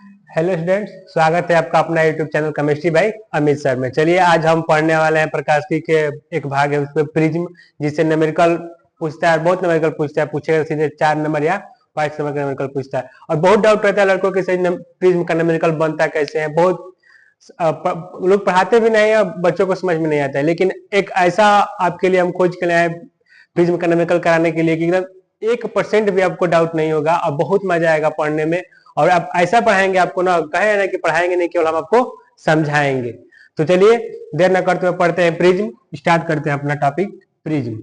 Hello students, स्वागत है आपका अपना YouTube channel chemistry bye Amit sir में। चलिए आज हम पढ़ने वाले हैं प्रकाशिकी के एक भाग है उसमें प्रिज्म, जिससे न्यूमेरिकल पूछता है। बहुत न्यूमेरिकल पूछता है, पूछेगा सीधे 4 नंबर या 5 नंबर का न्यूमेरिकल पूछता है। और बहुत डाउट रहता है लड़कों के प्रिज्म का न्यूमेरिकल बनता कैसे है। बहुत लोग पढ़ाते भी नहीं है, बच्चों को समझ में नहीं आता है। लेकिन एक ऐसा आपके लिए हम खोज के लिए आए प्रिज्म का न्यूमेरिकल कराने के लिए कि एकदम 1% भी आपको डाउट नहीं होगा और बहुत मजा आएगा पढ़ने में। और आप ऐसा पढ़ाएंगे, आपको ना कहे ना कि पढ़ाएंगे नहीं, केवल हम आपको समझाएंगे। तो चलिए देर न करते हुए पढ़ते हैं प्रिज्म, स्टार्ट करते हैं अपना टॉपिक प्रिज्म।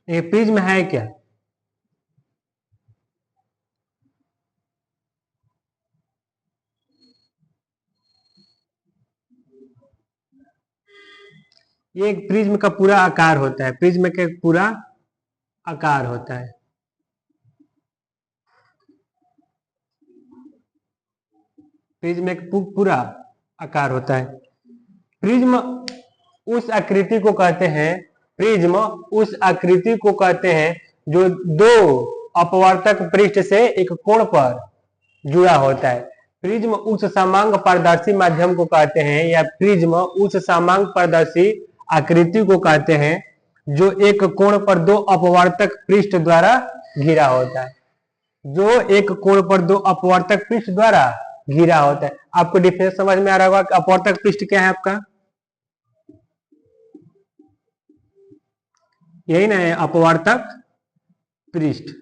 ये प्रिज्म है क्या? ये एक प्रिज्म का पूरा आकार होता है। प्रिज्म का पूरा आकार होता है। प्रिज्म एक पूरा आकार होता है। प्रिज्म उस आकृति को कहते हैं, प्रिज्म उस आकृति को कहते हैं जो दो अपवर्तक पृष्ठ से एक कोण पर जुड़ा होता है। प्रिज्म उस समांग पारदर्शी माध्यम को कहते हैं, या प्रिज्म उस समांग पारदर्शी आकृति को कहते हैं जो एक कोण पर दो अपवर्तक पृष्ठ द्वारा घिरा होता है। जो एक कोण पर दो अपवर्तक पृष्ठ द्वारा घिरा होता है। आपको डिफरेंस समझ में आ रहा होगा कि अपवर्तक पृष्ठ क्या है आपका? यही ना है अपवर्तक पृष्ठ।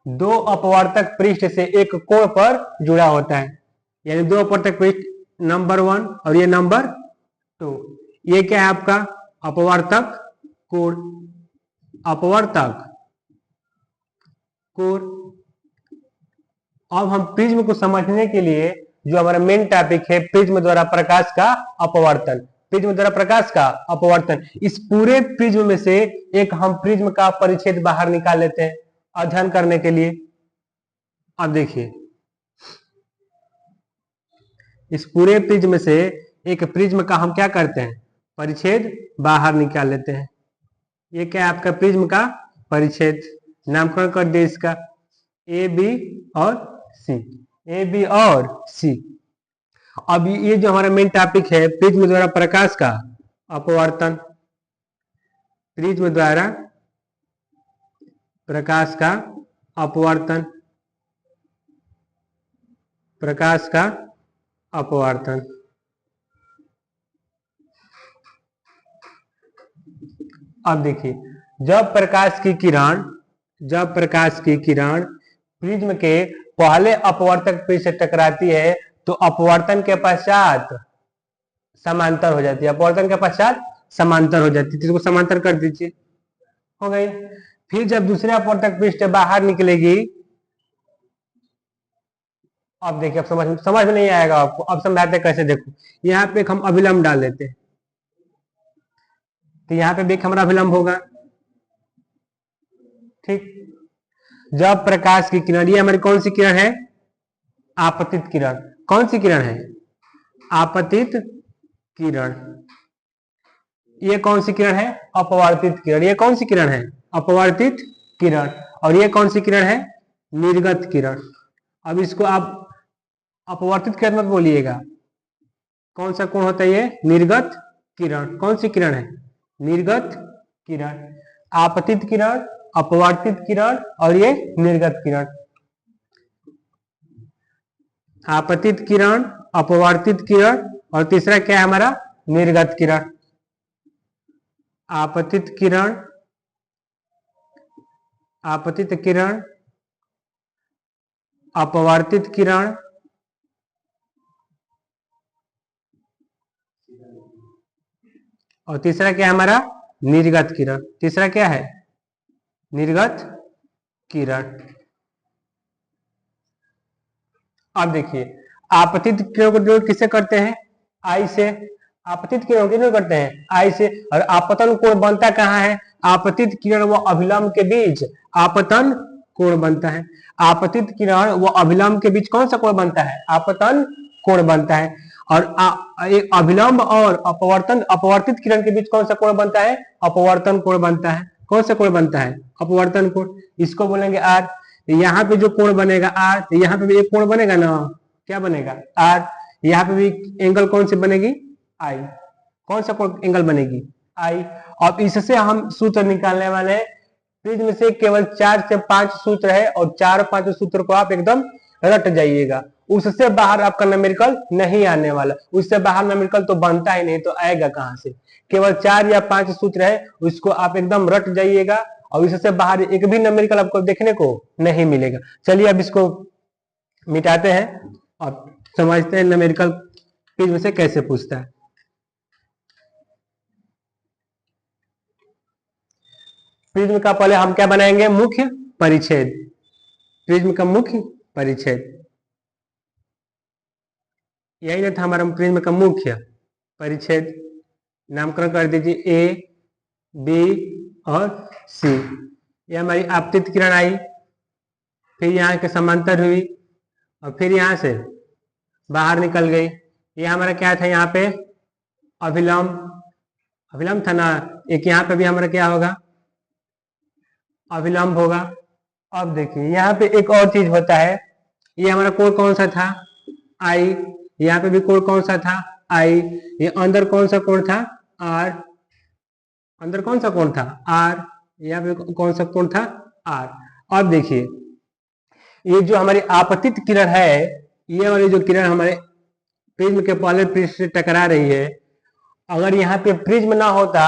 दो अपवर्तक पृष्ठ से एक कोण पर जुड़ा होता है, यानी दो अपवर्तक पृष्ठ नंबर 1 और ये नंबर 2। ये क्या है आपका? अपवर्तक कोण। अपवर्तक कोण। अब हम प्रिज्म को समझने के लिए जो हमारा मेन टॉपिक है प्रिज्म द्वारा प्रकाश का अपवर्तन। प्रिज्म द्वारा प्रकाश का अपवर्तन, इस पूरे प्रिज्म में से एक हम प्रिज्म का परिच्छेद बाहर निकाल लेते हैं अध्ययन करने के लिए। अब देखिए, इस पूरे प्रिज्म से एक प्रिज्म का हम क्या करते हैं? परिच्छेद बाहर निकाल लेते हैं। ये क्या है आपका? प्रिज्म का परिच्छेद। नामकरण कर दिए इसका ए बी और सी। ए बी और सी। अब ये जो हमारा मेन टॉपिक है प्रिज्म द्वारा प्रकाश का अपवर्तन। प्रिज्म द्वारा प्रकाश का अपवर्तन। प्रकाश का अपवर्तन। अब देखिए, जब प्रकाश की किरण प्रिज्म के पहले अपवर्तक पृष्ठ से टकराती है तो अपवर्तन के पश्चात समांतर हो जाती है। अपवर्तन के पश्चात समांतर हो जाती है। इसको समांतर कर दीजिए, हो गई। फिर जब दूसरे अपवर्तक पृष्ठ से बाहर निकलेगी, अब देखिए, अब समझ में नहीं आएगा आपको। अब समझाते कैसे, देखो यहाँ पे हम अभिलंब डाल देते हैं तो यहाँ पे भी हमारा अभिलंब होगा। ठीक। जब प्रकाश की किरण, ये हमारी कौन सी किरण है? आपतित किरण। कौन सी किरण है? आपतित किरण। ये कौन सी किरण है? अपवर्तित किरण। ये कौन सी किरण है? अपवर्तित किरण। और ये कौन सी किरण है? निर्गत किरण। अब इसको आप अपवर्तित किरण मत बोलिएगा। कौन सा कोण होता है ये? निर्गत किरण। कौन सी किरण है? निर्गत किरण। आपतित किरण, अपवर्तित किरण और ये निर्गत किरण। आपतित किरण, अपवर्तित किरण और तीसरा क्या है हमारा? निर्गत किरण। आपतित किरण, आपतित किरण, अपवर्तित किरण और तीसरा क्या है हमारा? निर्गत किरण। तीसरा क्या है? निर्गत किरण। अब देखिए, आपतित किरण को डिनोट किससे करते हैं? आई से। आपतित किरण को डिनोट करते हैं आई से। और आपतन कोण बनता कहाँ है? आपतित किरण व अभिलंब के बीच आपतन कोण बनता है। आपतित किरण व अभिलंब के बीच कौन सा कोण बनता है? आपतन कोण बनता है। और एक अभिलंब और अपवर्तित किरण के बीच कौन सा कोण बनता है? अपवर्तन कोण बनता है। कौन सा कोण बनता है? अपवर्तन कोण। इसको बोलेंगे आर। यहाँ पे जो कोण बनेगा आर, तो यहाँ पे भी एक कोण बनेगा ना, क्या बनेगा? आर। यहाँ पे भी एंगल कौन सी बनेगी? आई। कौन सा एंगल बनेगी? आई। अब इससे हम सूत्र निकालने वाले हैं। प्रिज्म से केवल 4 से 5 सूत्र है और 4-5 सूत्र को आप एकदम रट जाइएगा। उससे बाहर आपका न्यूमेरिकल नहीं आने वाला। उससे बाहर न्यूमेरिकल तो बनता ही नहीं, तो आएगा कहां से? केवल 4 या 5 सूत्र है, उसको आप एकदम रट जाइएगा और इससे बाहर एक भी न्यूमेरिकल आपको देखने को नहीं मिलेगा। चलिए अब इसको मिटाते हैं और समझते हैं न्यूमेरिकल प्रिज्म से कैसे पूछता है। प्रिज्म का पहले हम क्या बनाएंगे? मुख्य परिच्छेद। प्रिज्म का मुख्य परिच्छेद, यही था हमारा प्रिज्म का मुख्य परिच्छेद। नामकरण कर दीजिए ए, बी और सी। ये हमारी आपतित किरण आई, फिर यहाँ के समांतर हुई और फिर यहाँ से बाहर निकल गई। ये हमारा क्या था? यहाँ पे अभिलंब था ना। एक यहाँ पे भी हमारा क्या होगा? अभिलंब होगा। अब देखिए यहाँ पे एक और चीज होता है। ये हमारा कोण कौन सा था? आई। यहाँ पे भी कोण कौन सा था? आई। ये अंदर कौन सा कोण था? आर। अंदर कौन सा कोण था? आर। यहाँ पे कौन सा कोण था? आर। अब देखिए ये जो हमारी आपतित किरण है, ये वाली जो किरण हमारे प्रिज्म के पहले पृष्ठ से टकरा रही है, अगर यहाँ पे प्रिज्म ना होता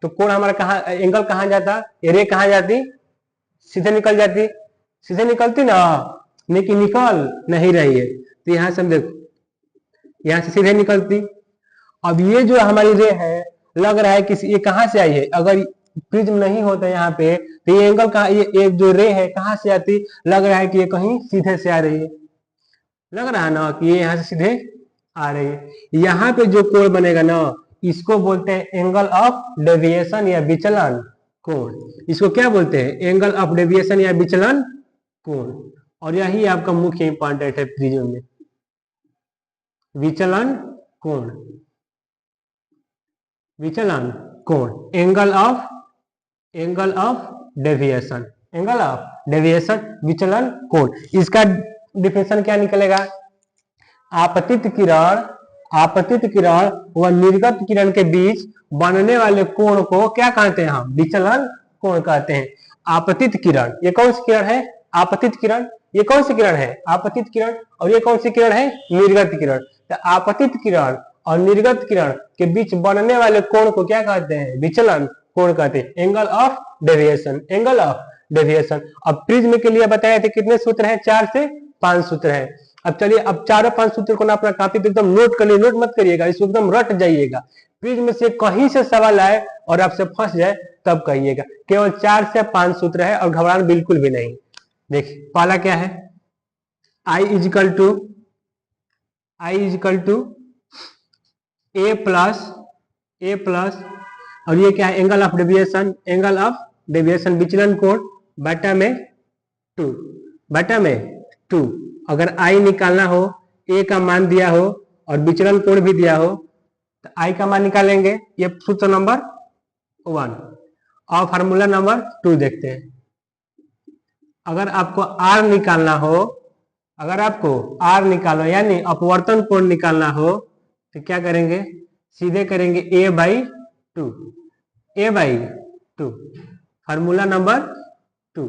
तो कोण हमारा कहाँ, एंगल कहाँ जाता? रे कहाँ जाती? सीधे निकल जाती। सीधे निकलती ना, लेकिन निकल नहीं रही है। तो यहाँ से हम देखो, यहाँ से सीधे निकलती। अब ये जो हमारी रे है, लग रहा है कि ये कहाँ से आई है? अगर प्रिज्म नहीं होता यहाँ पे तो ये एंगल कहाँ, ये जो रे है कहाँ से आती? लग रहा है कि ये कहीं सीधे से आ रही है। लग रहा है ना कि ये यहाँ से सीधे आ रही है। यहाँ पे जो कोण बनेगा ना, इसको बोलते हैं एंगल ऑफ डेविएशन या विचलन कोण। इसको क्या बोलते हैं? एंगल ऑफ डेविएशन या विचलन कोण। और यही आपका मुख्य इंपॉर्टेंट है प्रिज्म में, विचलन कोण। विचलन कोण, angle of deviation, angle of deviation, विचलन कोण। इसका डिफिनेशन क्या निकलेगा? आपतित किरण व निर्गत किरण के बीच बनने वाले कोण को क्या कहते हैं? हम विचलन कोण कहते हैं। आपतित किरण, ये कौन सी किरण है? आपतित किरण। ये कौन सी किरण है? आपतित किरण। और ये कौन सी किरण है? निर्गत किरण। तो आपतित किरण और निर्गत किरण के बीच बनने वाले कोण को क्या कहते हैं? विचलन कोण कहते हैं, angle of deviation, angle of deviation. अब प्रिज्म के लिए बताए थे कितने सूत्र हैं? 4 से 5 सूत्र हैं। अब चलिए, अब 4 और 5 सूत्र को ना अपना कॉपी पे एकदम नोट कर लिए, नोट मत करिएगा, इसको एकदम रट जाइएगा। प्रिज्म से कहीं से सवाल आए और आपसे फंस जाए तब कहिएगा। केवल 4 से 5 सूत्र है और घबराना बिल्कुल भी नहीं। देखिए पहला क्या है? I equal to A plus और ये क्या है? Angle of deviation, angle of deviation विचलन कोण बटा में 2। अगर आई निकालना हो, ए का मान दिया हो और विचलन कोण भी दिया हो, तो आई का मान निकालेंगे। ये सूत्र नंबर 1 और फार्मूला नंबर 2 देखते हैं। अगर आपको आर निकालना हो, यानी अपवर्तन कोण निकालना हो, तो क्या करेंगे? सीधे करेंगे a बाई 2, फार्मूला नंबर 2।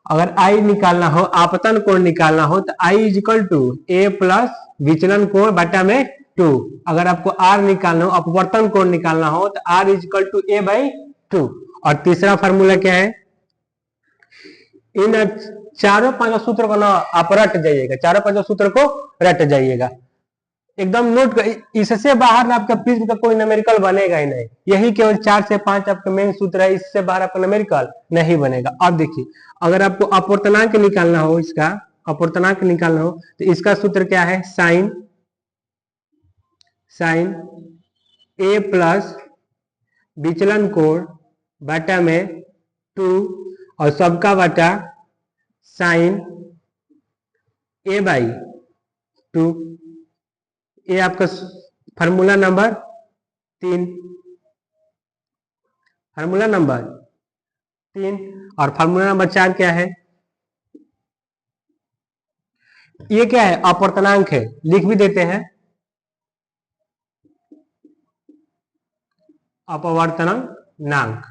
अगर आई निकालना हो, आपतन कोण निकालना हो, तो I equal to A plus विचलन कोण बटा में 2। अगर आपको आर निकालना हो, अपवर्तन कोण निकालना हो, तो R equal to A by 2। और तीसरा फार्मूला क्या है? इन 4-5 सूत्र को ना आप रट जाइएगा, 4-5 सूत्र को रट जाइएगा, एकदम नोट कर। इससे बाहर ना आपका प्रिज्म का कोई न्यूमेरिकल बनेगा ही नहीं। यही केवल 4 से 5 आपका मेन सूत्र है, इससे बाहर आपका न्यूमेरिकल नहीं बनेगा। अब देखिए, अगर आपको अपवर्तनांक निकालना हो, इसका अपवर्तनांक निकालना हो, तो इसका सूत्र क्या है? साइन ए प्लस विचलन कोण बटा में 2 और सबका बटा साइन ए बाई 2। ये आपका फार्मूला नंबर 3, फार्मूला नंबर 3। और फार्मूला नंबर 4 क्या है? ये क्या है? अपवर्तनांक है, लिख भी देते हैं अपवर्तनांक।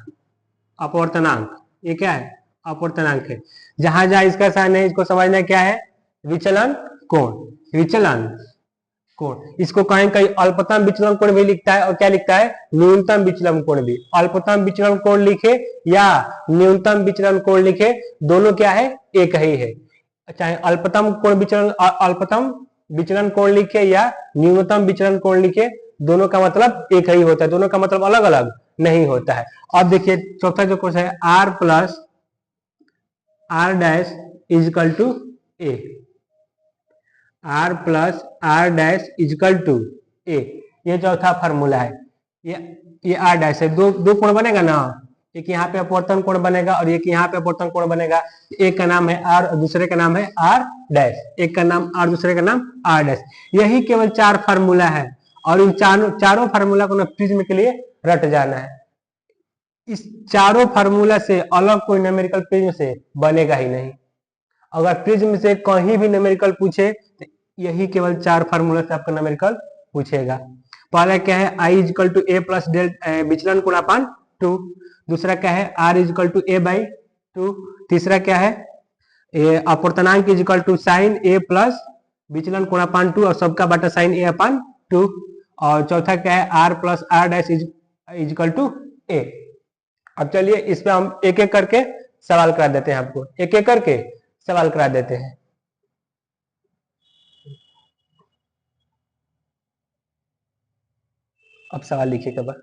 अपवर्तनांक ये क्या है? अपवर्तनांक है। जहां जहां इसका साइन है इसको समझना क्या है? विचलन कोण। विचलन कोण, इसको कहीं कहीं अल्पतम विचलन कोण भी लिखता है और क्या लिखता है? न्यूनतम विचलन कोण भी। अल्पतम विचलन कोण लिखे या न्यूनतम विचलन कोण लिखे, दोनों क्या है? एक ही है। चाहे अल्पतम कोण विचलन, अल्पतम विचलन कोण लिखे या न्यूनतम विचलन कोण लिखे, दोनों का मतलब एक ही होता है, दोनों का मतलब अलग अलग नहीं होता है। अब देखिए चौथा जो क्वेश्चन है, R plus R dash equal to A. R plus R dash equal to A, ये चौथा फार्मूला है। ये आर डैश है, दो कोण बनेगा ना, एक यहाँ पे अपवर्तन कोण बनेगा और एक यहाँ पे अपवर्तन कोण बनेगा। एक का नाम है आर और दूसरे का नाम है आर डैश। एक का नाम आर, दूसरे का नाम आर डैश। यही केवल 4 फार्मूला है और इन चारों फार्मूला को ना प्रिज्म के लिए रट जाना है। इस चारों फार्मूला से अलग कोई न्यूमेरिकल प्रिज्म से बनेगा ही नहीं। अगर प्रिज्म से कहीं भी न्यूमेरिकल पूछे तो यही केवल 4 फार्मूला से आपका न्यूमेरिकल पूछेगा। पहला क्या है? I equal to A plus del विचलन कोण अपान 2। दूसरा क्या है? R equal to A by 2। तीसरा क्या है? अपवर्तनांक equal to sine A plus विचलन कोण अपान 2 और सबका बटा साइन ए अपान 2। और चौथा क्या है? R plus R dash equal to A. अब चलिए इस पे हम एक एक करके सवाल करा देते हैं, आपको एक एक करके सवाल करा देते हैं। अब सवाल लिखिएगा बस।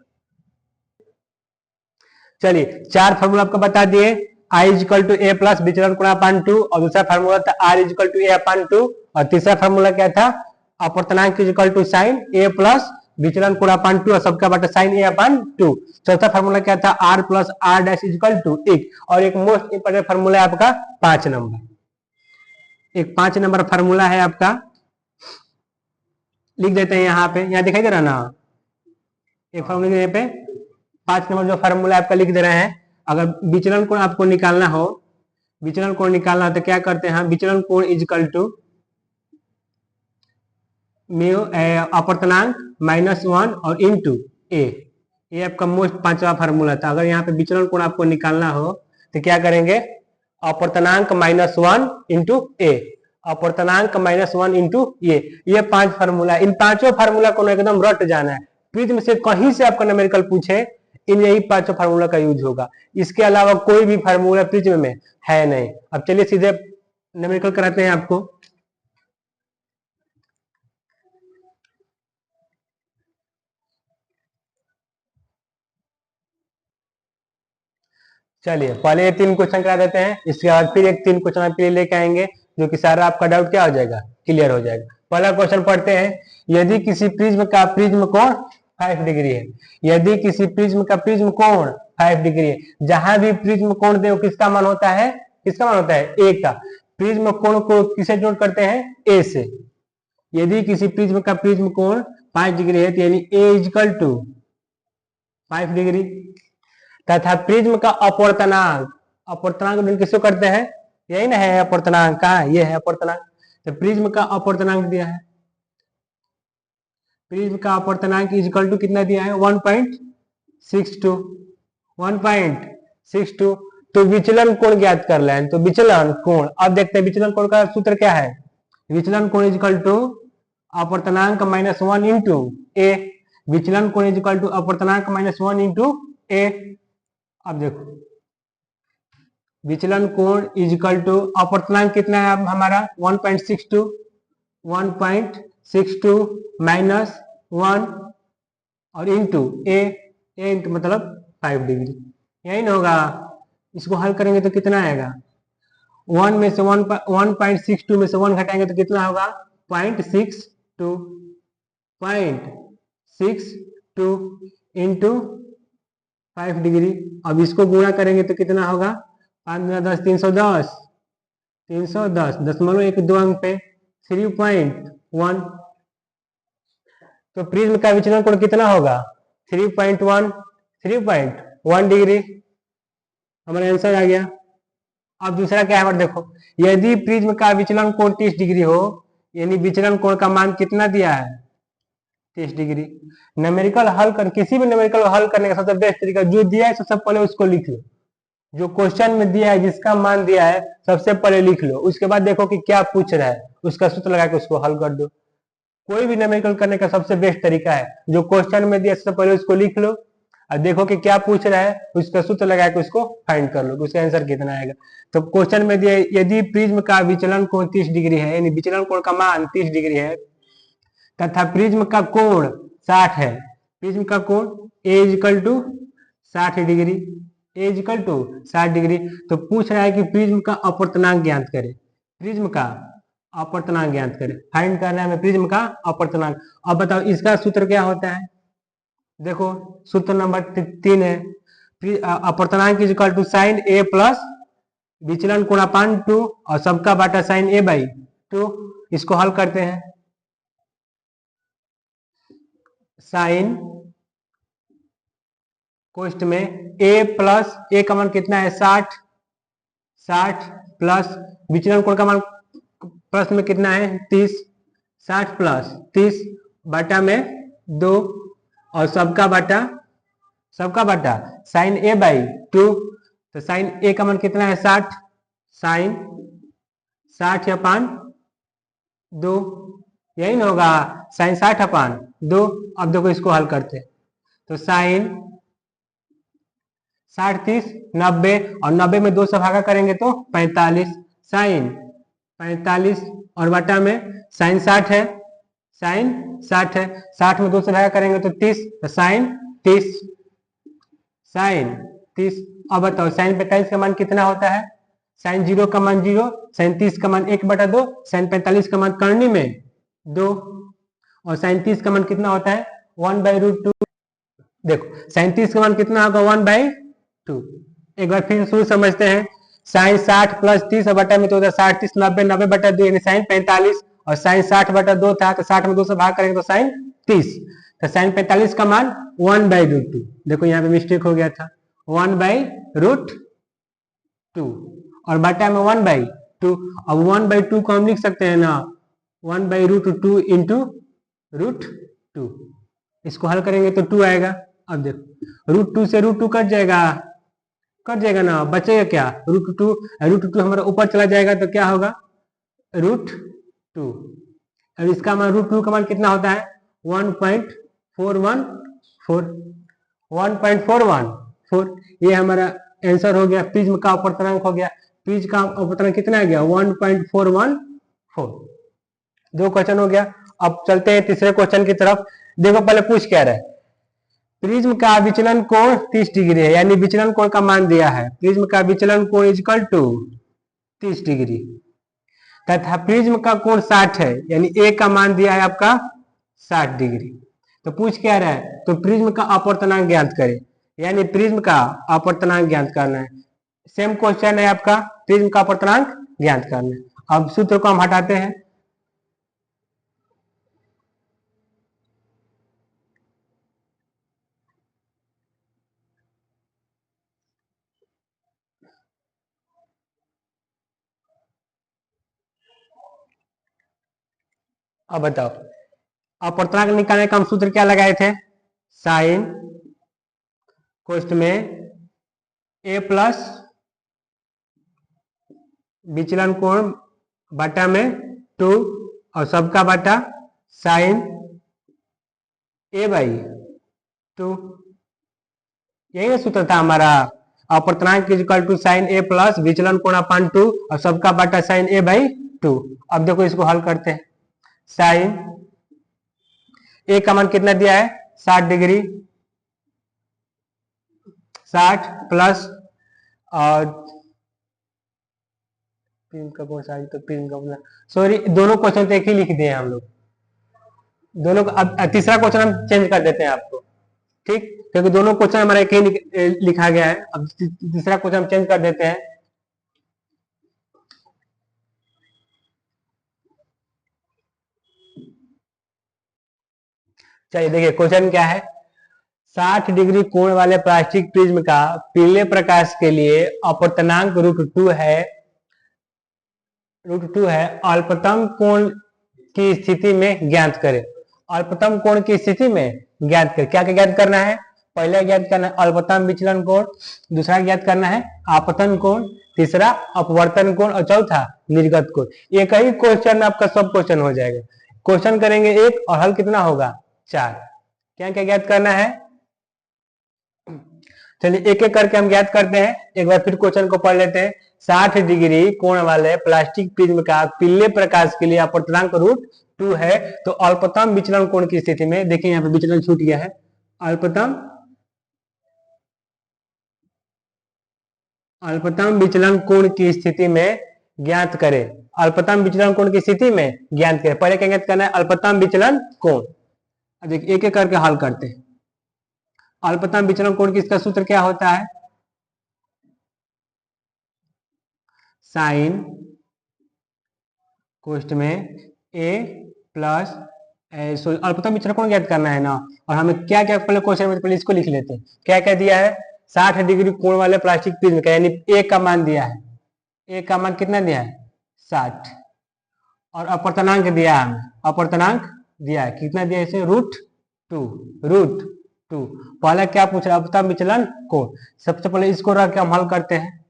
चलिए 4 फार्मूला आपको बता दिए। I equal to A plus विचलन कोण अपान 2 और दूसरा फार्मूला था R equal to A upon 2 और तीसरा फार्मूला क्या था? अपवर्तनांक equal to sine A plus विचलन कोण अपान 2 और सबका बटा साइन ए अपान 2। चौथा फार्मूला क्या था? R plus R dash equal to 1। और एक मोस्ट इंपोर्टेंट फार्मूला है आपका 5 नंबर। एक 5 नंबर फार्मूला है आपका, लिख देते हैं यहाँ पे। यहाँ दिखाई दे रहा ना एक फार्मूला, यहाँ पे 5 नंबर जो फार्मूला आपका लिख दे रहे हैं। अगर विचलन कोण आपको निकालना हो, विचलन कोण निकालना हो तो क्या करते हैं? विचलन कोण इजकल टू म्यू अपवर्तनांक -1 और इनटू ए। ये आपका मोस्ट 5वां फार्मूला था। अगर यहाँ पे विचलन कोण आपको निकालना हो तो क्या करेंगे? अपवर्तनांक -1 इंटू ए, अपवर्तनांक -1 इंटू ये 5 फार्मूला। इन पांचों फार्मूला को एकदम रट जाना है। प्रिज्म से कहीं से आपका न्यूमेरिकल पूछे, इन यही 5 फार्मूला का यूज होगा। इसके अलावा कोई भी फार्मूला प्रिज्म में है नहीं। अब चलिए सीधे न्यूमेरिकल कराते हैं आपको। चलिए पहले ये 3 क्वेश्चन करा देते हैं, इसके बाद फिर एक 3 क्वेश्चन आपके लिए लेके आएंगे, जो कि सारा आपका डाउट क्या हो जाएगा? क्लियर हो जाएगा। पहला क्वेश्चन पढ़ते हैं। यदि किसी प्रिज्म का प्रिज्म कोण 5 डिग्री है, यदि किसी प्रिज्म का प्रिज्म कोण 5 डिग्री है, जहां भी प्रिज्म कोण दे किसका मान होता है? किसका मान होता है? ए का। प्रिज्म कोण को किसे नोट करते हैं? ए से। यदि किसी प्रिज्म का प्रिज्म कोण 5 डिग्री है तो यानी ए इजकल टू 5 डिग्री, तथा प्रिज्म का अपवर्तनांक, अपवर्तनांक किसको करते हैं? यही ना है अपवर्तनांक का, ये है अपवर्तनांक। तो प्रिज्म का अपवर्तनांक दिया है, प्रिज्म का अपवर्तनांक इजकल टू कितना दिया है? 1.62। 1.62। तो विचलन कोण ज्ञात कर लें। तो विचलन कोण, अब देखते हैं विचलन कोण का सूत्र क्या है। विचलन कोण इजकल टू अपवर्तनांक -1 इंटू ए। विचलन कोण इजकल टू अपवर्तनांक -1 इंटू ए। अब देखो विचलन कोण इजकल टू अपवर्तनांक कितना है अब हमारा? 1.62। 1.62 -1 और इंटू ए, इंटू मतलब 5 डिग्री। यही ना होगा। इसको हल करेंगे तो कितना आएगा? 1 में से 1.62 में से 1 घटाएंगे तो कितना होगा? 0.62। 0.62 इंटू 5 डिग्री। अब इसको गुणा करेंगे तो कितना होगा? 5 × 10 310, 310 दशमलव 1 2 अंक पे 3.1 1। तो प्रिज्म का विचलन कोण कितना होगा? 3.1 3.1 डिग्री। हमारा आंसर आ गया। अब दूसरा क्या है देखो, यदि प्रिज्म का विचलन कोण 30 डिग्री हो, यानी विचलन कोण का मान कितना दिया है? 30 डिग्री। न्यूमेरिकल हल कर, किसी भी न्यूमेरिकल हल करने का सबसे बेस्ट तरीका जो दिया है सबसे पहले उसको लिख लो। जो क्वेश्चन में दिया है जिसका मान दिया है सबसे पहले लिख लो, उसके बाद देखो कि क्या पूछ रहा है, उसका सूत्र लगा के उसको हल कर दो। कोई भी न्यूमेरिकल करने का सबसे बेस्ट तरीका है जो क्वेश्चन में दिया सबसे पहले उसको लिख लो और देखो कि क्या पूछ रहा है, उसका सूत्र लगा के उसको फाइंड कर लो, उसका आंसर कितना आएगा। तो क्वेश्चन में दिया यदि प्रिज्म का विचलन कोण 30 डिग्री है, यानी विचलन कोण का मान 30 डिग्री है तथा प्रिज्म का कोण 60 है। प्रिज्म का कोण A equal to 60 degree, A equal to 60 degree. तो पूछ रहा है कि प्रिज्म का अपवर्तनांक ज्ञात करें। प्रिज्म का अपवर्तनांक ज्ञात करें, फाइंड करना है हमें प्रिज्म का अपवर्तनांक। अब बताओ इसका सूत्र क्या होता है? देखो सूत्र नंबर 3 है, अपवर्तनांक is equal to sine A plus विचलन कोण अपान 2 और सबका बाटा साइन ए बाई 2। इसको हल करते हैं। साइन कोष्ट में a प्लस ए का मान कितना है? 60 प्लस विचलन कोण का मान प्रश्न में कितना है? 30। 60 प्लस 30 बटा में 2 और सबका बटा साइन ए बाई 2। तो साइन ए का मान कितना है? 60। साइन 60 अपान 2, यही ना होगा? साइन 60 अपान 2। अब देखो इसको हल करते हैं। तो साइन 60 30 90 और 90 में 2 से भागा करेंगे तो 45। साइन 45 और बटा में साइन 60 है, साइन 60 है, 60 में 2 से भागा करेंगे तो 30, तो साइन 30। साइन 30। अब बताओ साइन 45 का मान कितना होता है? साइन 0 का मान 0, साइन 30 का मान 1/2, साइन 45 का मान करनी में 2 और साइन 30 का मान कितना होता है? 1/√2। देखो साइन 30 का मान कितना होगा? 1/2। एक बार फिर शुरू समझते हैं। साइन 60 प्लस 30 बटा में तो 60 30 90 90/2 यानी साइन 45 और साइन 60/2 था तो 60 में 2 से भाग करेंगे तो साइन 30। तो साइन 45 का मान 1/√2। देखो यहाँ पे मिस्टेक हो गया था, 1/√2 और बटा में 1/2। अब 1/2 को हम लिख सकते हैं ना, 1/√2 इंटू √2। इसको हल करेंगे तो 2 आएगा। अब देखो √2 से √2 कट जाएगा ना, बचेगा क्या? √2 हमारा ऊपर चला जाएगा तो क्या होगा? √2। अब इसका मान √2 का मान कितना होता है? 1.414। ये हमारा आंसर हो गया। प्रिज्म का अपवर्तनांक हो गया। प्रिज्म का अपवर्तनांक कितना आ गया? 1.414। 2 क्वेश्चन हो गया। अब चलते हैं तीसरे क्वेश्चन की तरफ। देखो पहले पूछ क्या रहा है, प्रिज्म का विचलन कोण 30 डिग्री है, यानी विचलन कोण का मान दिया है। प्रिज्म का विचलन कोण इज इक्वल टू 30 डिग्री तथा प्रिज्म का कोण 60 है, यानी ए का मान दिया है आपका 60 डिग्री। तो पूछ क्या रहा है? तो प्रिज्म का अपवर्तनांक ज्ञात करें, यानी प्रिज्म का अपवर्तनांक ज्ञात करना है। सेम क्वेश्चन है आपका, प्रिज्म का अपवर्तनांक ज्ञात करना है। अब सूत्र को हम हटाते हैं। अब बताओ अपवर्तनांक निकालने का हम सूत्र क्या लगाए थे? साइन कोष्ट में ए प्लस विचलन कोण बटा में 2 और सबका बटा साइन ए बाई 2। यही सूत्र था हमारा, अपवर्तनांक is equal to sine A plus विचलन कोण अपान 2 और सबका बटा साइन ए बाई 2। अब देखो इसको हल करते हैं। साइन ए का मान कितना दिया है? 60 डिग्री। 60 प्लस और सॉरी दोनों क्वेश्चन तो एक ही लिख दिए हम लोग दोनों। अब तीसरा क्वेश्चन हम चेंज कर देते हैं आपको, ठीक, क्योंकि दोनों क्वेश्चन हमारा एक ही लिखा गया है। अब तीसरा क्वेश्चन हम चेंज कर देते हैं। चलिए देखिए क्वेश्चन क्या है। 60 डिग्री कोण वाले प्लास्टिक प्रिज्म का पीले प्रकाश के लिए अपवर्तनांक √2 है अल्पतम कोण की स्थिति में ज्ञात करें। अल्पतम कोण की स्थिति में ज्ञात करें, क्या क्या ज्ञात करना है? पहले ज्ञात करना है अल्पतम विचलन कोण, दूसरा ज्ञात करना है आपतन कोण, तीसरा अपवर्तन कोण और चौथा निर्गत कोण। एक ही क्वेश्चन में आपका सब क्वेश्चन हो जाएगा। क्वेश्चन करेंगे एक और हल कितना होगा? 4। क्या क्या ज्ञात करना है? चलिए एक एक करके हम ज्ञात करते हैं। एक बार फिर क्वेश्चन को पढ़ लेते हैं। 60 डिग्री कोण वाले प्लास्टिक प्रिज्म का पीले प्रकाश के लिए अपवर्तनांक √2 है, तो अल्पतम विचलन कोण की स्थिति में, देखिए यहाँ पे विचलन छूट गया है, अल्पतम विचलन कोण की स्थिति में ज्ञात करें। अल्पतम विचलन कोण की स्थिति में ज्ञात करें। पहले क्या ज्ञात करना है? अल्पतम विचलन कोण। देखिए एक एक करके हल करते हैं। अल्पतम विचलन कोण की इसका सूत्र क्या होता है? साइन कोष्ठ में a प्लस अल्पतम विचलन कोण ज्ञात करना है ना। और हमें क्या क्या पहले क्वेश्चन में, पहले इसको लिख लेते हैं। क्या क्या दिया है? 60 डिग्री कोण वाले प्लास्टिक प्रिज्म का, यानी a का मान दिया है। a का मान कितना दिया है? 60। और अपवर्तनांक दिया है हमें, अपवर्तनांक दिया है कितना दिया है? इसे √2। पहला क्या पूछ रहा है? अल्पतम विचलन कोण। सबसे पहले इसको रख के हम हल करते हैं।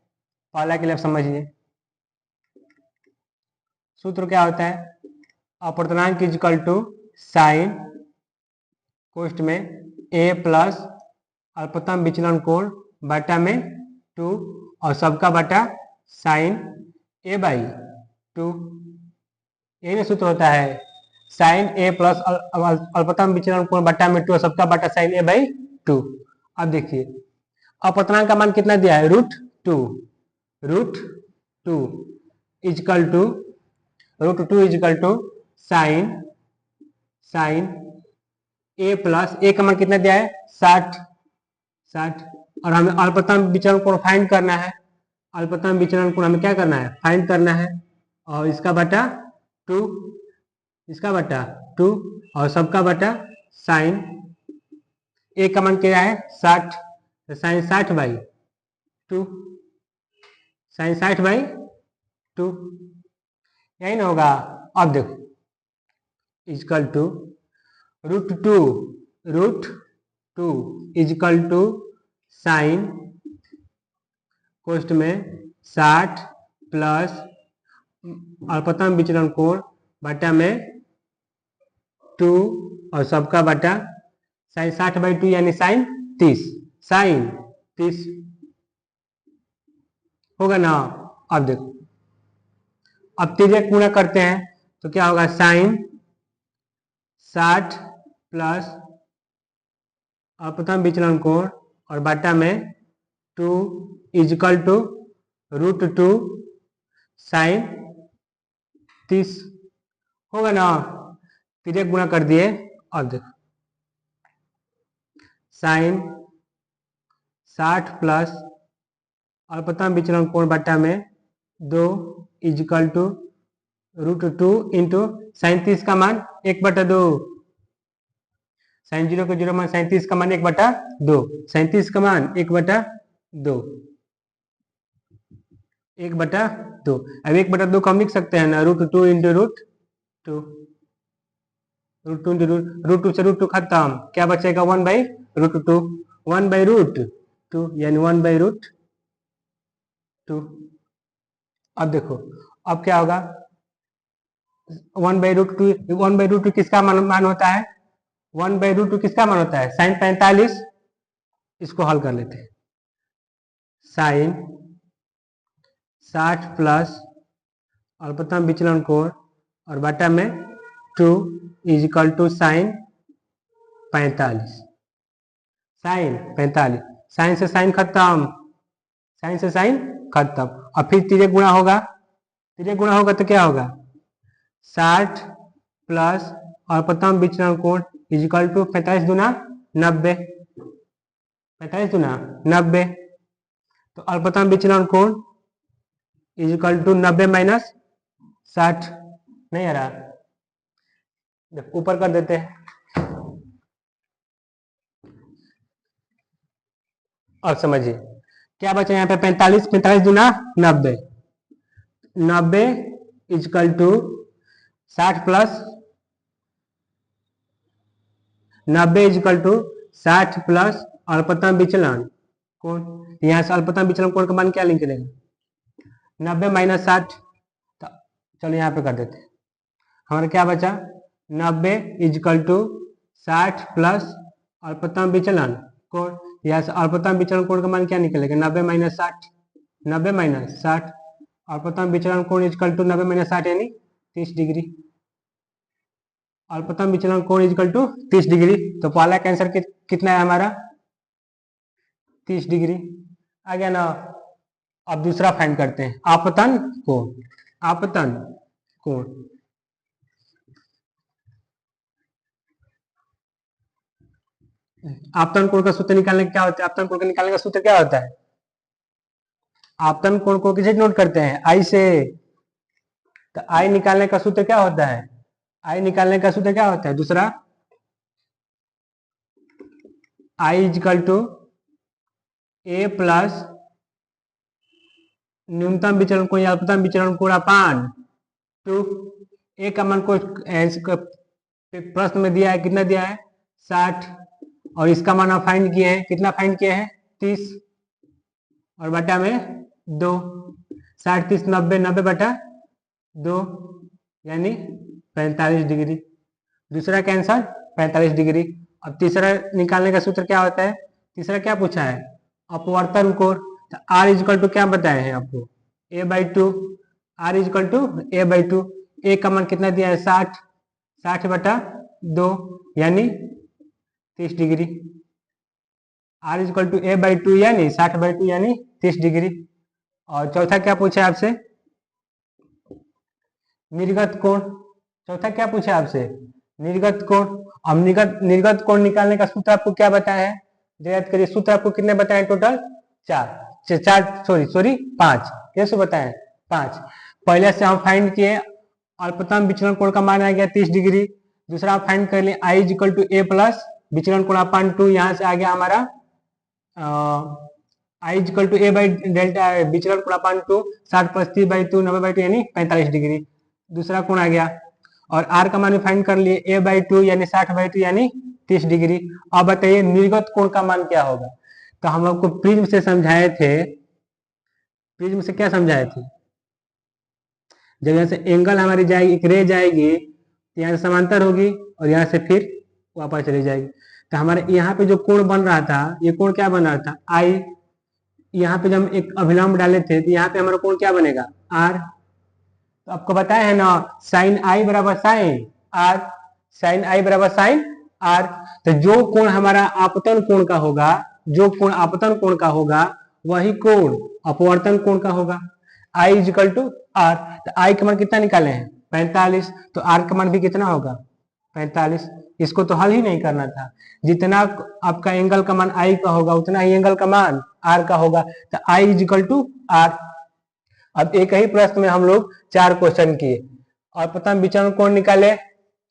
पहला के लिए समझिए सूत्र क्या होता है? अपवर्तनांक इक्वल टू साइन कोष्ठ में a प्लस अल्पतम विचलन कोण बटा में 2 और सबका बटा साइन a/2। यही सूत्र होता है, साइन a प्लस अल्पतम विचलन कोण बटा में 2 और सबका बटा साइन a/2। अब देखिए अपवर्तनांक का मान कितना दिया है? √2 equal to sine a plus a का मान कितना दिया है? 60। और हमें अल्पतम विचलन कोण फाइंड करना है। अल्पतम विचलन कोण हमें क्या करना है? फाइंड करना है। और इसका बटा 2, इसका बटा 2 और सबका बटा साइन a का मान क्या है? 60, तो साइन 60/2, साइन 60/2 यही ना होगा। अब देखो equal to √2 equal to sine कोष्ठ में 60 प्लस अल्पतम विचलन कोण बटा में 2 और सबका बटा साइन 60/2 यानी साइन 30 होगा ना। अब देखो अब तिर्यक गुणा करते हैं तो क्या होगा? साइन 60 प्लस अपवर्तन विचलन कोण और बटा में 2 इक्वल टू √2 साइन 30 होगा ना। तिर्यक गुणा कर दिए। और देखो साइन 60 प्लस अल्पतम विचलन कोण बटा में 2 इक्वल टू √2 इंटू साइन 30 का मान 1/2, साइन 0 का 0 मान साइन 30 का मान 1/2, साइन 30 का मान 1/2, 1/2। अब 1/2 को हम लिख सकते हैं ना, √2 इंटू √2, √2 से √2 खत्म, क्या बचेगा? 1/√2, 1/√2 यानी 1/√2। अब देखो अब क्या होगा? 1/√2 किसका मान होता है? 1/√2 किसका मान होता है? साइन 45। इसको हल कर लेते हैं। साइन 60 प्लस अल्पतम विचलन कोण और बटा में 2 equal to sine 45, sine 45। Sine से साइन खत्म, साइन से साइन खत्म। और फिर तिर्यक गुणा होगा, तिर्यक गुणा होगा तो क्या होगा? 60 प्लस अल्पतम विचलन कोण इक्वल टू 45 दूना 90, 45 दूना 90। तो अल्पतम विचलन कोण इक्वल टू 90 माइनस 60 नहीं आ रहा, ऊपर कर देते हैं। अब समझिए क्या बचा यहाँ पे, 45, 45 दूना 90, 90 equal to 60 plus 90 equal to 60 plus अल्पतम विचलन कोण, यहाँ से अल्पतम विचलन कोण का मान क्या लिख देगा, 90 माइनस 60। चलो यहाँ पे कर देते हैं, हमारा क्या बचा 90 इजकल टू 60 प्लस अल्पतम विचलन कोण, यहाँ से अल्पतम विचलन कोण का मान क्या निकलेगा, 90 माइनस 60, 90 माइनस 60, अल्पतम विचलन कोण इजकल टू 90 माइनस 60 यानी 30 डिग्री, अल्पतम विचलन कोण इजकल टू 30 डिग्री। तो पहला का आंसर कितना है हमारा 30 डिग्री आ गया ना। अब दूसरा फाइंड करते हैं, आपतन कोण, आपतन कोण, आपतन कोण का सूत्र निकालने क्या होता है, आपतन कोण का निकालने का सूत्र क्या होता है, आपतन कोण को किसे नोट करते हैं, आई से। तो आई निकालने का सूत्र क्या होता है, आई निकालने का सूत्र क्या होता है दूसरा, आई इजकल टू ए प्लस न्यूनतम विचरण कोण या अल्पतम विचरण कोण अपान 2। ए का मान को प्रश्न में दिया है, कितना दिया है 60, और इसका मान आप फाइंड किए हैं, कितना फाइंड किए हैं 30, और बटा में 2, 60 30 90, 90 बटा 2 यानी 45 डिग्री। दूसरा का आंसर 45 डिग्री। अब तीसरा निकालने का सूत्र क्या होता है, तीसरा क्या पूछा है अपवर्तन कोण। तो आर इजकल टू क्या बताए हैं आपको a/2, are equal to a/2, ए का मान कितना दिया है 60, 60 बटा 2 यानी 30 degree, are equal to a/2 यानी 60/2 यानी 30 डिग्री। और चौथा क्या पूछा है आपसे निर्गत कोण, चौथा क्या पूछा है आपसे निर्गत कोण। अब निर्गत कोण निकालने का सूत्र आपको क्या बताया है, याद करिए सूत्र आपको कितने बताए टोटल, चार, पांच, कैसे बताए 5। पहले से हम फाइंड किए अल्पतम विचलन कोण का मान आ गया 30 डिग्री। दूसरा हम फाइंड कर लिए I equal to A plus विचलन कोण अपान 2, यहाँ से आ गया हमारा I equal to A by delta विचलन कोण अपान 2, 60 प्लस 30/2 90/2 यानी 45 डिग्री दूसरा कोण आ गया। और आर का मान भी फाइंड कर लिए a/2 यानी 60/2 यानी 30 डिग्री। अब बताइए निर्गत कोण का मान क्या होगा। तो हम लोग को प्रिज्म से समझाए थे, प्रिज्म से क्या समझाए थे, जब यहाँ से एंगल हमारी जाएगी, एक रे जाएगी तो यहाँ से समांतर होगी और यहाँ से फिर वापस चली जाएगी। तो हमारे यहाँ पे जो कोण बन रहा था, ये कोण क्या बन रहा था आई, यहाँ पे जब हम एक अभिलंब डाले थे तो यहाँ पे हमारा कोण क्या बनेगा आर। तो आपको बताया है ना साइन आई बराबर साइन आर, साइन आई बराबर साइन आर। तो जो कोण हमारा आपतन कोण का होगा, जो कोण आपतन कोण का होगा वही कोण अपवर्तन कोण का होगा, आई इजिकल टू आर। तो आई का मान कितना निकाले हैं 45, तो आर का मान भी कितना होगा 45। इसको तो हल ही नहीं करना था, जितना आपका एंगल का मान आई का होगा उतना ही एंगल का मान आर का होगा। तो आई इजिकल टू आर। अब एक ही प्रश्न में हम लोग 4 क्वेश्चन किए और प्रथम विचरण कोण निकाले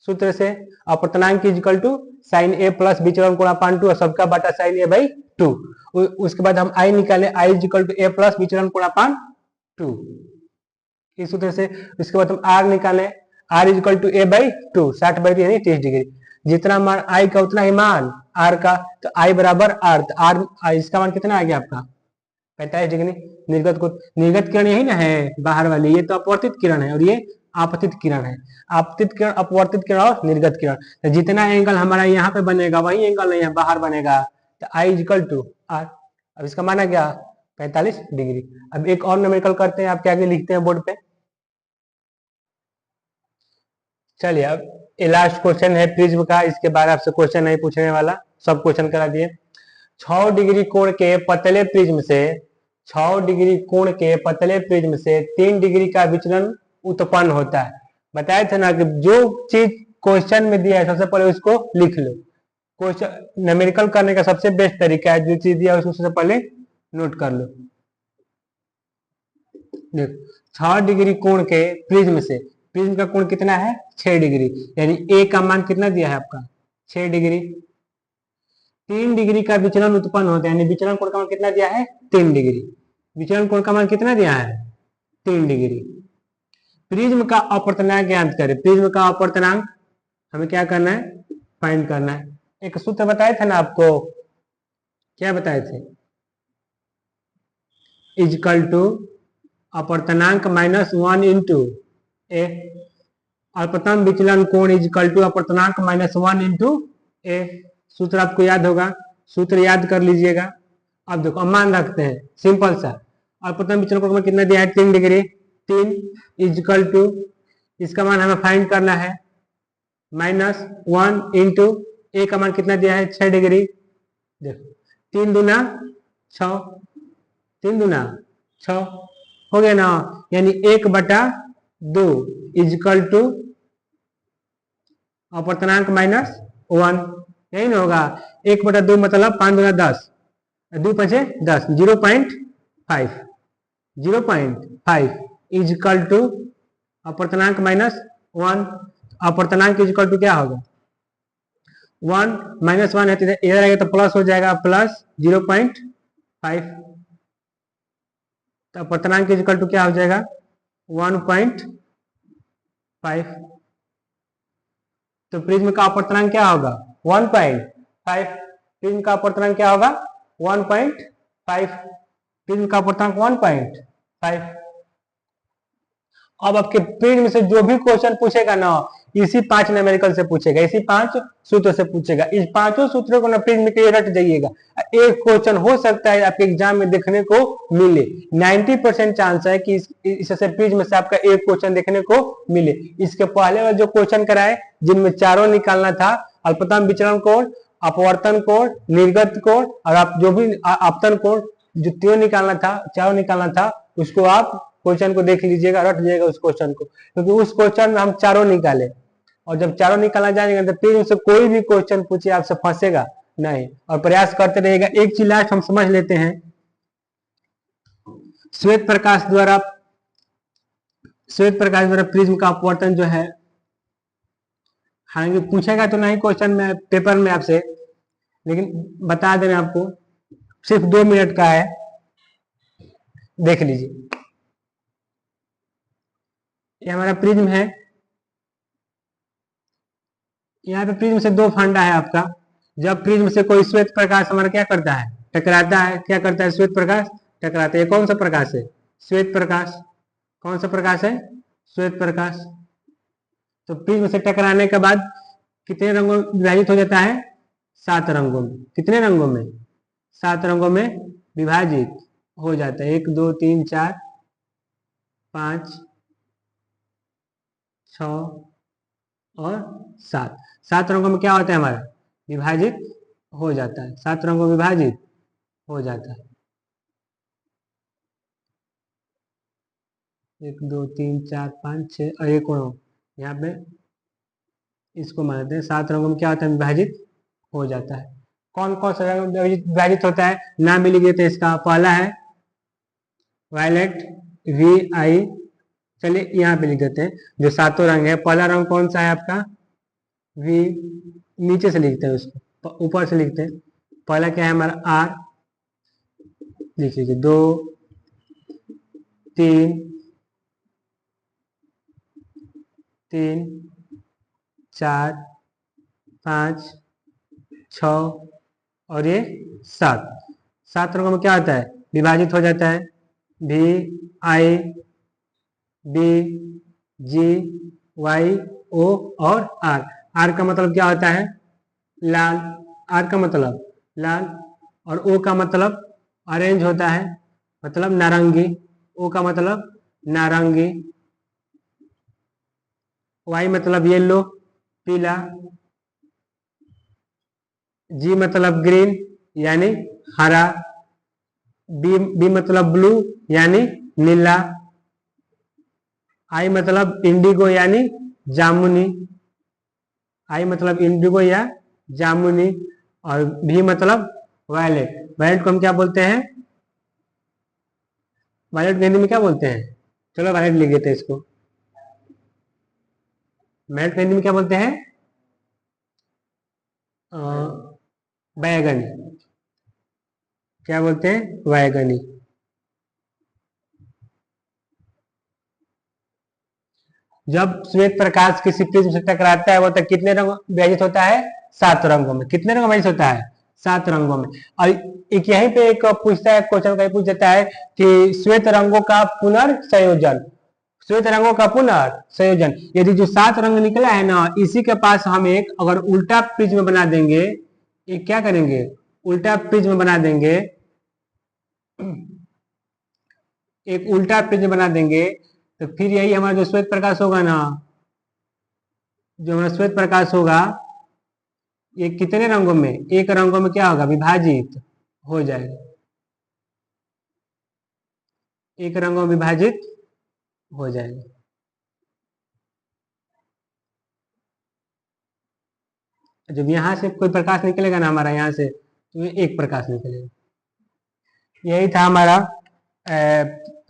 सूत्र से, अपवर्तनांक equal to sine A plus विचरण कोण अपान 2 और सबका बटा साइन a/2। उसके बाद हम आई निकाले, I equal to A plus विचरण कोण अपान 2 इस सूत्र से। उसके बाद हम आर निकाले, आर इजिकल टू a/2 60/2 यानी 30 डिग्री। जितना मान आई का उतना ही मान आर का, तो आई बराबर आर, तो आर इसका मान कितना आ गया आपका 45 डिग्री। निर्गत को, निर्गत किरण यही ना है बाहर वाली, ये तो अपवर्तित किरण है और ये आपतित किरण है। आपतित किरण, अपवर्तित किरण और निर्गत किरण। तो जितना एंगल हमारा यहाँ पे बनेगा वही एंगल यहाँ बाहर बनेगा। तो आई इजिकल टू आर। अब इसका माना क्या 45 डिग्री। अब एक और न्यूमेरिकल करते हैं, आप क्या आगे लिखते हैं बोर्ड पे। चलिए अब ये लास्ट क्वेश्चन है प्रिज्म का, इसके बाद आपसे क्वेश्चन नहीं पूछने वाला, सब क्वेश्चन करा दिए। 6 डिग्री कोण के पतले प्रिज्म से, 6 डिग्री कोण के पतले प्रिज्म से 3 डिग्री का विचलन उत्पन्न होता है। बताए थे ना कि जो चीज क्वेश्चन में दिया है सबसे पहले उसको लिख लो। क्वेश्चन न्यूमेरिकल करने का सबसे बेस्ट तरीका है, जो चीज दिया है उसको सबसे पहले नोट कर लो। देखो 6 डिग्री कोण के प्रिज्म से, प्रिज्म का कोण कितना है 6 डिग्री, यानी ए का मान कितना दिया है आपका 6 डिग्री। 3 डिग्री का विचलन उत्पन्न होता है, यानी विचलन कोण का मान कितना दिया है 3 डिग्री। विचलन कोण का मान कितना दिया है 3 डिग्री। प्रिज्म का अपवर्तनांक ज्ञात करें। प्रिज्म का अपवर्तनांक हमें क्या करना है फाइंड करना है। एक सूत्र बताए थे ना आपको, क्या बताए थे, इजकल टू अपवर्तनांक -1 इंटू ए, अपवर्तन विचलन कोण इजकल टू अपवर्तनांक -1 इंटू ए। सूत्र आपको याद होगा, सूत्र याद कर लीजिएगा। अब देखो अब मान रखते हैं सिंपल सा, अपवर्तन विचलन कोण कितना दिया है 3 डिग्री, 3 इजकल टू इसका मान हमें फाइंड करना है -1 इंटू ए का मान कितना दिया है 6 डिग्री। देखो 3 दूना 6, 3 दूना 6 हो गया ना, यानी 1/2 इजकल टू अपवर्तनांक -1, यही ना होगा। 1/2 मतलब 5 दूना 10, 2 5 10, 0.5, 0.5 इजकल टू अपवर्तनांक -1। अपवर्तनांक इजकल टू क्या होगा 1 -1 है, इधर आएगा तो प्लस हो जाएगा, प्लस 0.5। तो अपवर्तनांक इजकल टू क्या हो जाएगा 1.5। तो प्रिज्म का अपवर्तनांक क्या होगा 1.5। प्रिज्म का अपवर्तनांक क्या होगा 1.5। प्रिज्म का अपवर्तनांक 1.5। अब आपके प्रिज्म से जो भी क्वेश्चन पूछेगा ना, इसी 5 न्यूमेरिकल से पूछेगा, इसी 5 सूत्रों से पूछेगा। इस 5 सूत्रों को ना प्रिज्म के लिए रट जाइएगा। एक क्वेश्चन हो सकता है आपके एग्जाम में देखने को मिले, 90% चांस है कि इससे प्रिज्म से आपका एक क्वेश्चन देखने को मिले। इसके पहले वाले जो क्वेश्चन कराए जिनमें चारों निकालना था, अल्पतम विचलन कोण, अपवर्तन कोण, निर्गत कोण और आप जो भी आपतन कोण, जो तीनों निकालना था, चारों निकालना था, उसको आप क्वेश्चन को देख लीजिएगा, रट जाइएगा उस क्वेश्चन को, क्योंकि उस क्वेश्चन में हम चारों निकाले। और जब चारों निकालना जाएंगे तो फिर उससे कोई भी क्वेश्चन पूछे आपसे फंसेगा नहीं, और प्रयास करते रहेगा। एक चीज लास्ट हम समझ लेते हैं, श्वेत प्रकाश द्वारा प्रिज्म का अपवर्तन जो है, हालांकि पूछेगा तो नहीं क्वेश्चन में पेपर में आपसे, लेकिन बता दें आपको, सिर्फ 2 मिनट का है, देख लीजिए। ये हमारा प्रिज्म है, यहाँ पे प्रिज्म से 2 फंडा है आपका। जब प्रिज्म से कोई श्वेत प्रकाश हमारा क्या करता है टकराता है, क्या करता है श्वेत प्रकाश टकराता है। ये कौन सा प्रकाश है श्वेत प्रकाश। कौन सा प्रकाश है श्वेत प्रकाश। तो प्रिज्म से टकराने के बाद कितने रंगों में विभाजित हो जाता है 7 रंगों में। कितने रंगों में 7 रंगों में विभाजित हो जाता है। 1 2 3 4 5 6 और 7। 7 रंगों में क्या होता है हमारा विभाजित हो जाता है। 7 रंगों में विभाजित हो जाता है। 1 2 3 4 5 6 और 1 यहाँ पे इसको मानते हैं। 7 रंगों में क्या होता है विभाजित हो जाता है। कौन कौन सा रंग विभाजित होता है नाम भी लिख देते हैं इसका। पहला है वायलेट VI, चलिए यहाँ पे लिख देते हैं जो 7 रंग है। पहला रंग कौन सा है आपका V, नीचे से लिखते हैं उसको, ऊपर से लिखते हैं। पहला क्या है हमारा R, लिख लीजिए 2 3 3 4 5 6 और ये 7। 7 रंगों में क्या होता है विभाजित हो जाता है। VI B G Y O और R। R का मतलब क्या होता है लाल। R का मतलब लाल और O का मतलब ऑरेंज होता है, मतलब नारंगी। O का मतलब नारंगी। Y मतलब येलो पीला। G मतलब ग्रीन यानी हरा। B मतलब ब्लू यानी नीला। I मतलब इंडिगो यानी जामुनी। I मतलब इंडिगो या जामुनी। और V मतलब वायलेट। वायलेट को हम क्या बोलते हैं वायलेट हिंदी में क्या बोलते हैं, चलो वायलेट लिख देते हैं इसको। वायलेट हिंदी में क्या बोलते हैं बैगनी, क्या बोलते हैं, बैगनी। जब श्वेत प्रकाश किसी प्रिज्म से टकराता है वो तक कितने रंग विभाजित होता है, 7 रंगों में। कितने रंग विभाजित होता है, 7 रंगों में। और एक यहीं पे एक पूछता है क्वेश्चन, का पूछ देता है कि श्वेत रंगों का पुनर्संयोजन, श्वेत रंगों का पुनर्संयोजन, यदि जो 7 रंग निकला है ना, इसी के पास हम एक अगर उल्टा प्रिज्म बना देंगे, एक क्या करेंगे, उल्टा प्रिज्म बना देंगे, एक उल्टा प्रिज्म बना देंगे, तो फिर यही हमारा जो श्वेत प्रकाश होगा ना, जो हमारा श्वेत प्रकाश होगा, ये कितने रंगों में, एक रंगों में क्या होगा, विभाजित हो जाएगा, एक रंगों में विभाजित हो जाएगा। जब यहां से कोई प्रकाश निकलेगा ना हमारा, यहां से, तो ये एक प्रकाश निकलेगा। यही था हमारा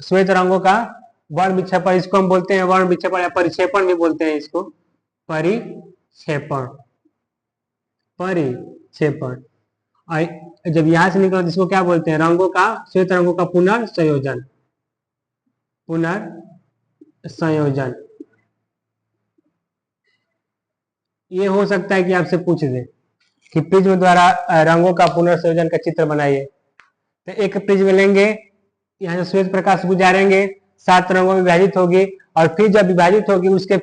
श्वेत रंगों का वर्ण विक्षेपण। इसको हम बोलते हैं वर्ण विक्षेपण या परिक्षेपण भी बोलते हैं इसको, परिक्षेपण, परिक्षेपण। और जब यहां से निकला इसको क्या बोलते हैं, रंगों का, श्वेत रंगों का पुनर्संयोजन, पुनर्संयोजन। ये हो सकता है कि आपसे पूछ दे कि प्रिज्म द्वारा रंगों का पुनर्संयोजन का चित्र बनाइए। तो एक प्रिज्म लेंगे, यहाँ से श्वेत प्रकाश गुजारेंगे, 7 रंगों में विभाजित होगी, और फिर जब विभाजित होगी उसके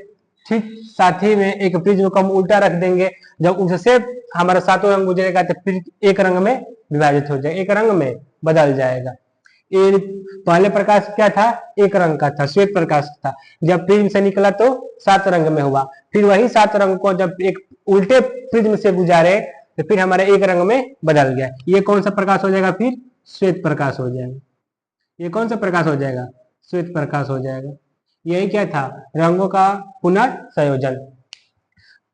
ठीक साथ ही में एक प्रिज्म को हम उल्टा रख देंगे। जब उससे हमारा 7 रंग गुजरेगा तो फिर एक रंग में विभाजित हो जाएगा, एक रंग में बदल जाएगा। ये पहले प्रकाश क्या था, एक रंग का था, श्वेत प्रकाश था। जब प्रिज्म से निकला तो 7 रंग में हुआ, फिर वही 7 रंग को जब एक उल्टे प्रिज्म से गुजारे तो फिर हमारे एक रंग में बदल गया। ये कौन सा प्रकाश हो जाएगा, फिर श्वेत प्रकाश हो जाएगा। ये कौन सा प्रकाश हो जाएगा, श्वेत प्रकाश हो जाएगा। यही क्या था, रंगों का पुनर्संयोजन।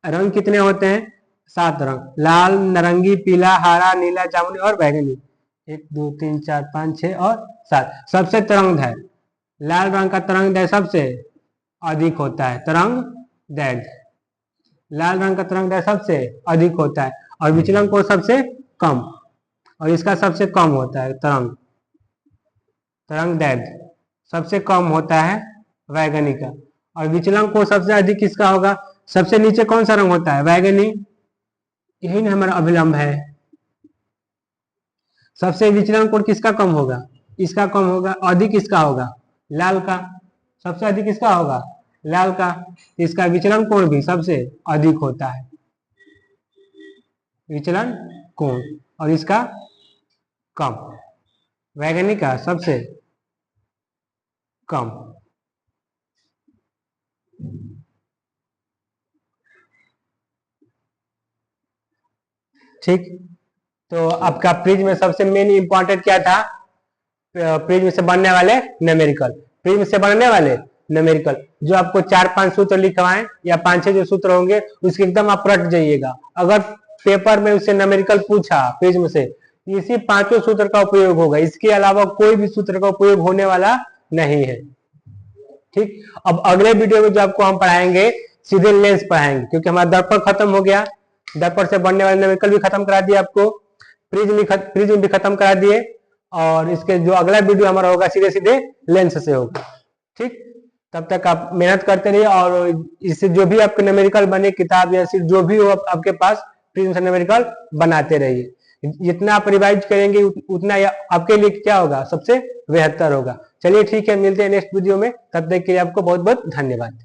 रंग कितने होते हैं, 7 रंग, लाल, नारंगी, पीला, हरा, नीला, जामुनी और बैगनी। 1 2 3 4 5 6 और 7। सबसे तरंगदैर्घ्य, लाल रंग का तरंगदैर्घ्य सबसे अधिक होता है, तरंगदैर्घ्य, लाल रंग का तरंगदैर्घ्य सबसे अधिक होता है, और विचलन कोण सबसे कम, और इसका सबसे कम होता है, तरंगदैर्घ्य सबसे कम होता है बैगनी का, और विचलन कोण सबसे अधिक किसका होगा, सबसे नीचे कौन सा रंग होता है, बैगनी। यही ना हमारा अभिलंब है। सबसे विचलन कोण किसका कम होगा, इसका कम होगा, अधिक किसका होगा, लाल का। सबसे अधिक किसका होगा, लाल का। इसका विचलन कोण भी सबसे अधिक होता है, विचलन कोण, और इसका कम, बैगनी का सबसे कम। ठीक, तो आपका प्रिज्म में सबसे मेन इंपॉर्टेंट क्या था, प्रिज्म से बनने वाले न्यूमेरिकल, प्रिज्म से बनने वाले न्यूमेरिकल, जो आपको 4-5 सूत्र लिखवाएं या 5-6 जो सूत्र होंगे उसके एकदम आप रट जाइएगा। अगर पेपर में उससे न्यूमेरिकल पूछा प्रिज्म से, इसी 5 सूत्र का उपयोग होगा, इसके अलावा कोई भी सूत्र का उपयोग होने वाला नहीं है। ठीक, अब अगले वीडियो में जो आपको हम पढ़ाएंगे सीधे लेंस पढ़ाएंगे, क्योंकि हमारा दर्पण खत्म हो गया, दर्पण से बनने वाले न्यूमेरिकल भी खत्म करा दिए आपको, प्रिज्म भी खत्म करा दिए, और इसके जो अगला वीडियो हमारा होगा सीधे सीधे लेंस से होगा। ठीक, तब तक आप मेहनत करते रहिए, और इससे जो भी आपके न्यूमेरिकल बने, किताब या सिर्फ जो भी हो आपके पास, प्रिज्म से न्यूमेरिकल बनाते रहिए। जितना आप रिवाइज करेंगे उतना आपके लिए क्या होगा, सबसे बेहतर होगा। चलिए ठीक है, मिलते हैं नेक्स्ट वीडियो में, तब तक के लिए आपको बहुत बहुत धन्यवाद।